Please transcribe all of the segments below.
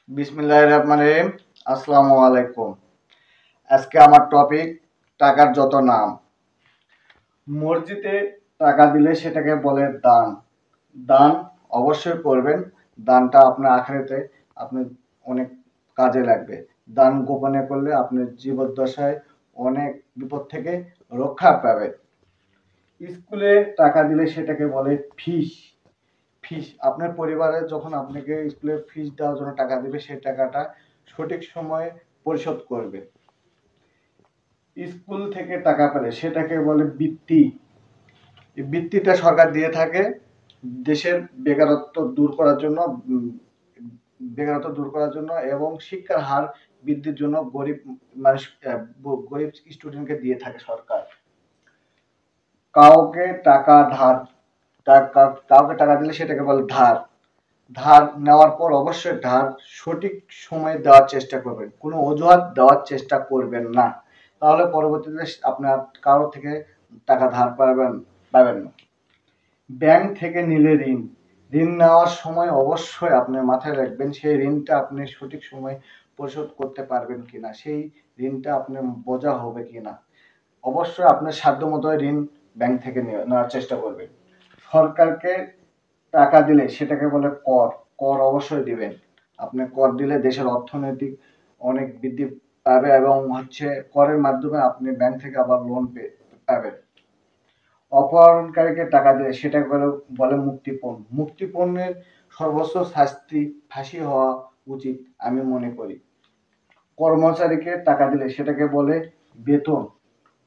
বিসমিল্লাহির রহমানির রহিম। আসসালামু আলাইকুম। আজকে আমার টপিক টাকার যত নাম। মসজিদে টাকা দিলে সেটাকে বলে দান। দান অবশ্যই করবেন। দানটা আপনার আখিরাতে আপনি অনেক কাজে লাগবে। দান গোপনে করলে আপনি জীবদ্দশায় অনেক বিপদ থেকে রক্ষা পাবেন। স্কুলে টাকা দিলে সেটাকে বলে ফিস। ফিস আপনার পরিবারে যখন আপনাকে স্কুলে ফিস দেওয়ার জন্য টাকা দিবে সেই টাকাটা সঠিক সময়ে পরিশোধ করবে। স্কুল থেকে টাকা পেলে সেটাকে বলে বৃত্তি। এই বৃত্তিটা সরকার দিয়ে থাকে দেশের বেকারত্ব দূর করার জন্য, বেকারত্ব দূর করার জন্য এবং শিক্ষার হার বৃদ্ধির জন্য গরিব মানুষ, গরিব স্টুডেন্টকে দিয়ে থাকে সরকার। কাউকে টাকা ধার, কাউকে টাকা দিলে সেটাকে বলে ধার। ধার নেওয়ার পর অবশ্যই ধার সঠিক সময়ে দেওয়ার চেষ্টা করবেন, কোনো অজুহাত দেওয়ার চেষ্টা করবেন না, তাহলে পরবর্তীতে আপনার কারো থেকে টাকা ধার পাবেন না। ব্যাংক থেকে নিলে ঋণ, ঋণ নেওয়ার সময় অবশ্যই আপনি মাথায় রাখবেন সেই ঋণটা আপনি সঠিক সময় পরিশোধ করতে পারবেন কিনা, সেই ঋণটা আপনার বোঝা হবে কিনা। অবশ্যই আপনার সাধ্য মতো ঋণ ব্যাংক থেকে নেওয়ার চেষ্টা করবেন। সরকারকে টাকা দিলে সেটাকে বলে কর। কর অবশ্যই দিবেন। আপনি কর দিলে দেশের অর্থনৈতিক অনেক বৃদ্ধি পাবে এবং করের মাধ্যমে আপনি ব্যাংক থেকে আবার লোন পাবেন। অপহরণকারীকে টাকা দিলে সেটাকে বলে মুক্তিপণ। মুক্তিপণের সর্বোচ্চ শাস্তি ফাঁসি হওয়া উচিত আমি মনে করি। কর্মচারীকে টাকা দিলে সেটাকে বলে বেতন।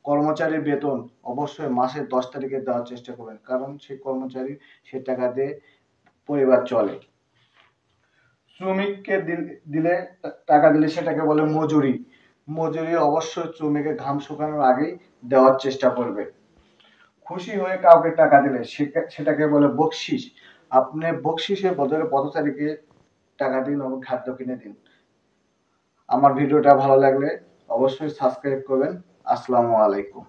কর্মচারীর বেতন অবশ্যই মাসের 10 তারিখে দেওয়ার চেষ্টা করবেন, কারণ সেই কর্মচারী সে টাকা দিয়ে পরিবার চলে। শ্রমিককে দিলে টাকা দিলে সেটাকে বলে মজুরি। মজুরি অবশ্যই শ্রমিকের ঘাম শুকানোর আগেই দেওয়ার চেষ্টা করবে। খুশি হয়ে কাউকে টাকা দিলে সেটাকে বলে বকশিস। আপনি বকশিসের বদলে পথচারীকে টাকা দিন এবং খাদ্য কিনে দিন। আমার ভিডিওটা ভালো লাগলে অবশ্যই সাবস্ক্রাইব করবেন। আসসালামু আলাইকুম।